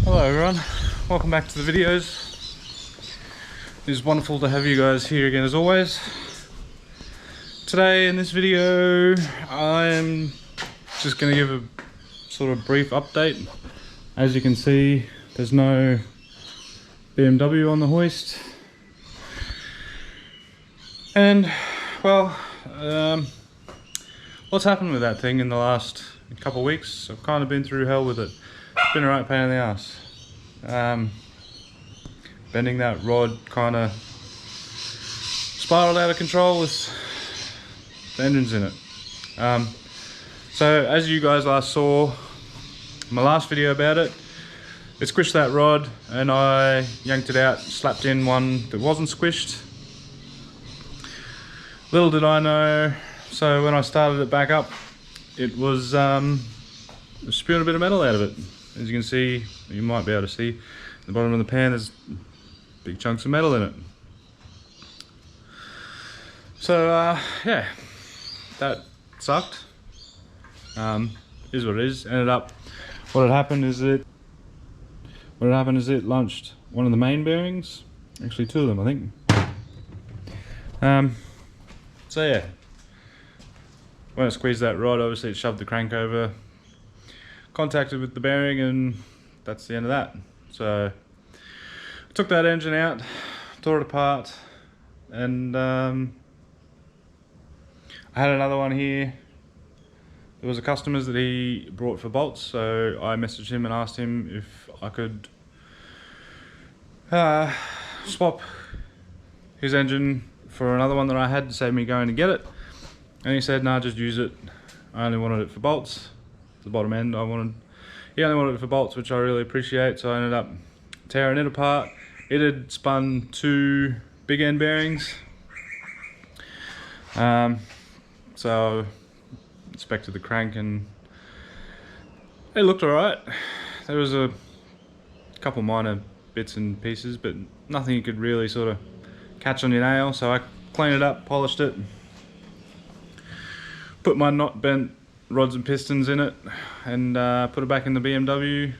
Hello everyone, welcome back to the videos. It's wonderful to have you guys here again as always. Today in this video I'm just going to give a sort of brief update. As you can see, there's no BMW on the hoist. And well, what's happened with that thing in the last couple of weeks? I've kind of been through hell with it. It's been a right pain in the ass. Bending that rod kind of spiraled out of control with the engines in it. So as you guys last saw in my last video about it, it squished that rod and I yanked it out, slapped in one that wasn't squished. Little did I know, so when I started it back up, it was spewing a bit of metal out of it. As you can see, you might be able to see, at the bottom of the pan there's big chunks of metal in it. So yeah, that sucked. Is what it is. Ended up, what had happened is it lunched one of the main bearings, actually two of them I think. So yeah, when I squeezed that rod, obviously it shoved the crank over, contacted with the bearing, and that's the end of that. So I took that engine out, tore it apart, and I had another one here. There was a customer that he brought for bolts, so I messaged him and asked him if I could swap his engine for another one that I had to save me going to get it. And he said, nah, just use it. I only wanted it for bolts. The bottom end, he only wanted it for bolts, which I really appreciate, so I ended up tearing it apart. It had spun two big end bearings. So inspected the crank and it looked alright. There was a couple minor bits and pieces, but nothing you could really sort of catch on your nail. So I cleaned it up, polished it, put my not bent rods and pistons in it, and put it back in the BMW.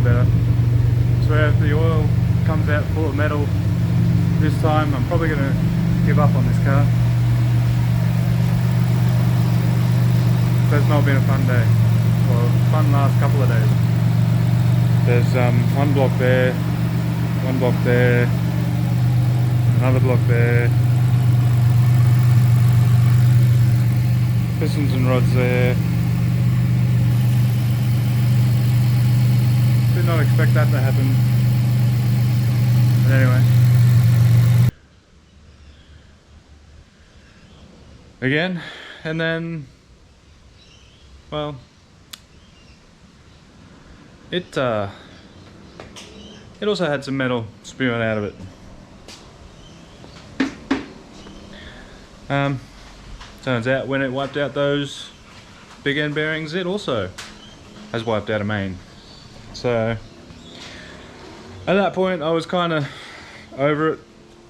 Better. I swear if the oil comes out full of metal this time, I'm probably going to give up on this car. It's not been a fun day, well, fun last couple of days. There's one block there, another block there, pistons and rods there. Did not expect that to happen, but anyway. Again, and then, well, it also had some metal spewing out of it. Turns out when it wiped out those big end bearings, it also has wiped out a main. So at that point I was kind of over it.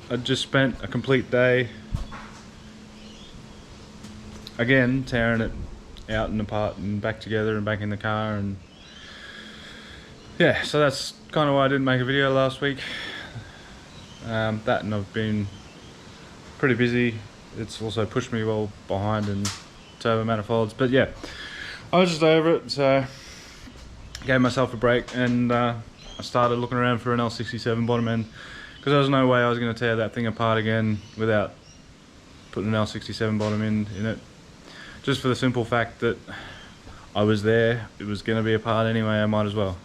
I'd just spent a complete day again tearing it out and apart and back together and back in the car, and yeah, so that's kind of why I didn't make a video last week. That and I've been pretty busy. It's also pushed me well behind in turbo manifolds, but yeah, I was just over it, so gave myself a break, and I started looking around for an L67 bottom end, because there was no way I was going to tear that thing apart again without putting an L67 bottom end in it. Just for the simple fact that I was there, it was going to be apart anyway, I might as well.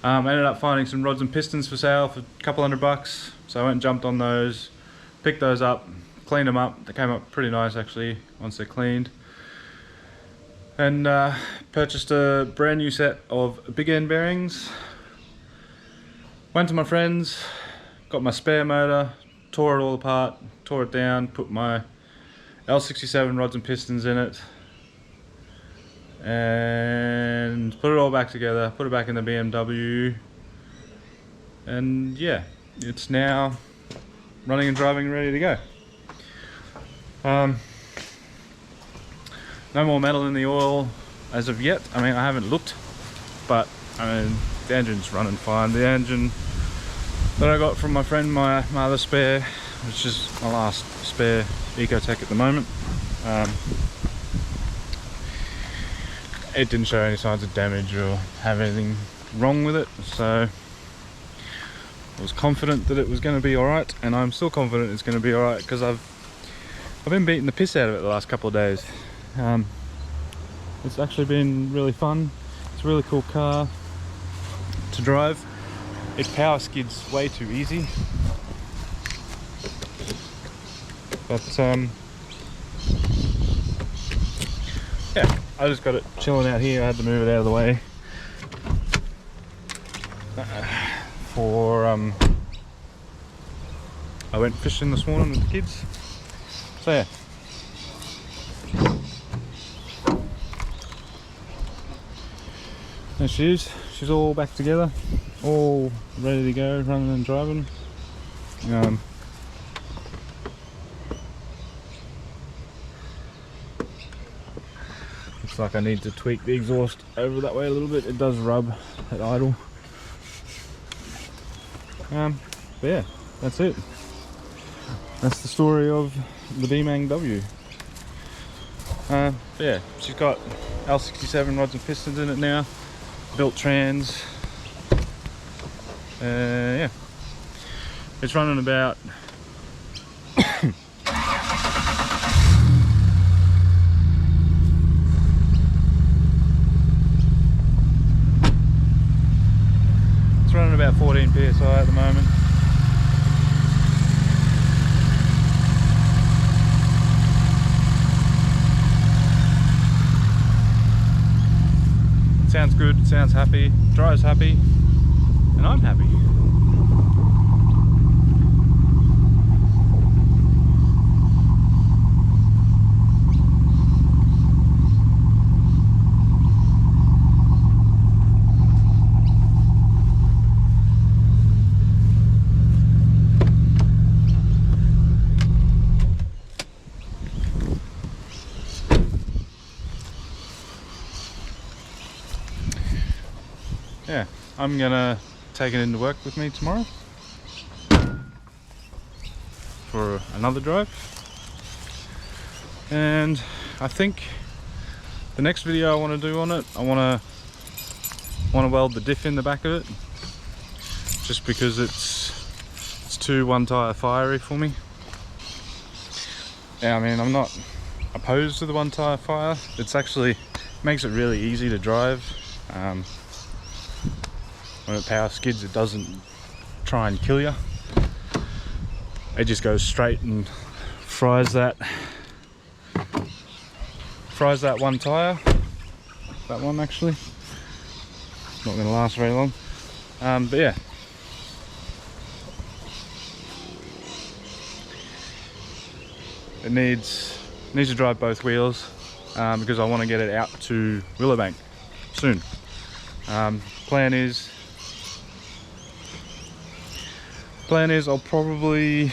I ended up finding some rods and pistons for sale for a couple $100, so I went and jumped on those, picked those up, cleaned them up. They came up pretty nice actually once they're cleaned. And purchased a brand new set of big end bearings. Went to my friend's, got my spare motor, tore it all apart, tore it down, put my e46 rods and pistons in it, and put it all back together, put it back in the BMW, and yeah, it's now running and driving and ready to go. No more metal in the oil as of yet. I mean, I haven't looked, but I mean, the engine's running fine. The engine that I got from my friend, my other spare, which is my last spare Ecotec at the moment, it didn't show any signs of damage or have anything wrong with it, so I was confident that it was going to be alright, and I'm still confident it's going to be alright because I've been beating the piss out of it the last couple of days. It's actually been really fun. It's a really cool car to drive. It power skids way too easy, but yeah, I just got it chilling out here. I had to move it out of the way for I went fishing this morning with the kids, so yeah. There she is. She's all back together, all ready to go, running and driving. Looks like I need to tweak the exhaust over that way a little bit. It does rub at idle. But yeah, that's it. That's the story of the BMW. Yeah, she's got e46 rods and pistons in it now. Built trans. Yeah, it's running about it's running about 14 psi at the moment. Sounds good, sounds happy, drives happy, and I'm happy. Yeah, I'm gonna take it into work with me tomorrow for another drive, and I think the next video I want to do on it, I want to weld the diff in the back of it, just because it's too one tire fiery for me. Yeah, I mean, I'm not opposed to the one tire fire. It's actually makes it really easy to drive. When it power skids, it doesn't try and kill you. It just goes straight and fries that one tire. That one actually. It's not going to last very long. But yeah. It needs to drive both wheels because I want to get it out to Willowbank soon. Plan is I'll probably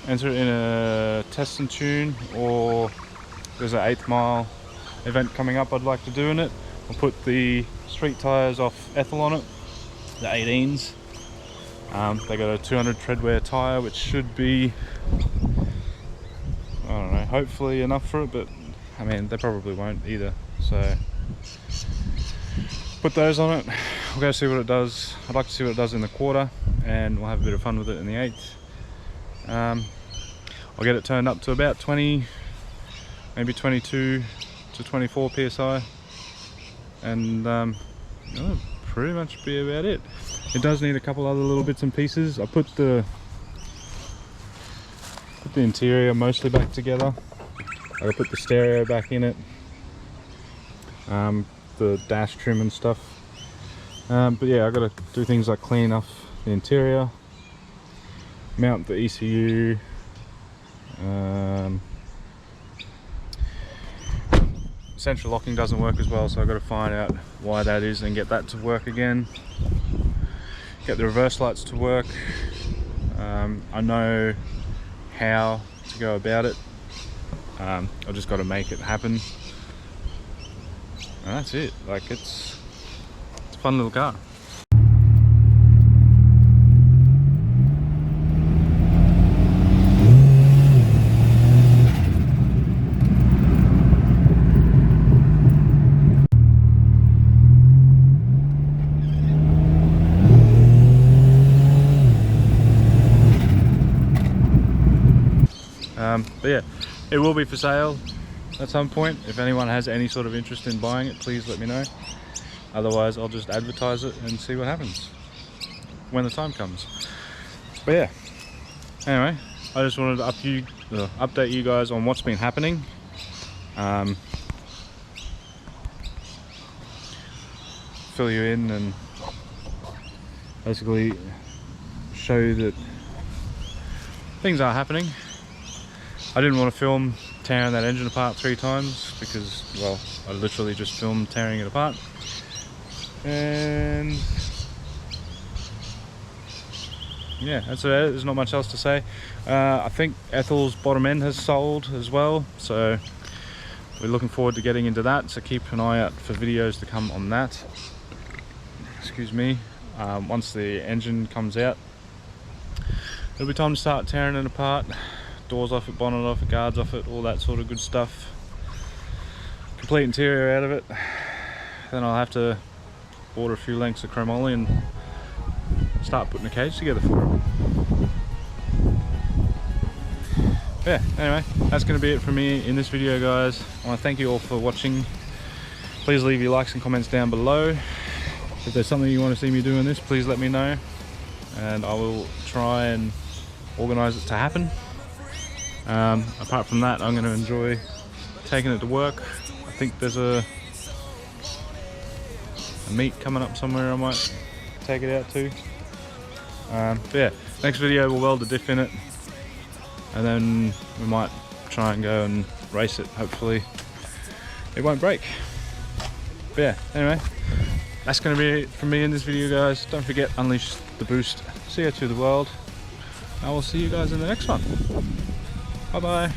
enter it in a test and tune, or there's an 8th mile event coming up I'd like to do in it. I'll put the street tyres off Ethel on it, the 18s. They got a 200 treadwear tyre, which should be, I don't know, hopefully enough for it, but I mean, they probably won't either, so put those on it. We'll go see what it does. I'd like to see what it does in the quarter, and we'll have a bit of fun with it in the 8th. I'll get it turned up to about 20, maybe 22 to 24 psi, and that'll pretty much be about it. It does need a couple other little bits and pieces. I put the interior mostly back together. I gotta put the stereo back in it, the dash trim and stuff. But yeah, I gotta do things like clean off the interior, mount the ECU, central locking doesn't work as well, so I've got to find out why that is and get that to work again. Get the reverse lights to work. I know how to go about it. I've just got to make it happen, and that's it. Like, it's a fun little car. But yeah, it will be for sale at some point. If anyone has any sort of interest in buying it, please let me know. Otherwise, I'll just advertise it and see what happens when the time comes. But yeah, anyway, I just wanted to update you guys on what's been happening. Fill you in and basically show you that things are happening. I didn't want to film tearing that engine apart 3 times because, well, I literally just filmed tearing it apart. And yeah, that's it. There's not much else to say. I think Ethel's bottom end has sold as well, so we're looking forward to getting into that, so keep an eye out for videos to come on that. Excuse me. Once the engine comes out, it'll be time to start tearing it apart. Doors off it, bonnet off it, guards off it, all that sort of good stuff. Complete interior out of it. Then I'll have to order a few lengths of chromoly and start putting a cage together for it. Yeah, anyway, that's going to be it from me in this video, guys. I want to thank you all for watching. Please leave your likes and comments down below. If there's something you want to see me do in this, please let me know, and I will try and organise it to happen. Apart from that, I'm going to enjoy taking it to work. I think there's a meet coming up somewhere I might take it out to. But yeah, next video we'll weld the diff in it, and then we might try and go and race it. Hopefully it won't break. But yeah, anyway, that's going to be it from me in this video, guys. Don't forget, unleash the boost, CO2 the world. I will see you guys in the next one. Bye bye.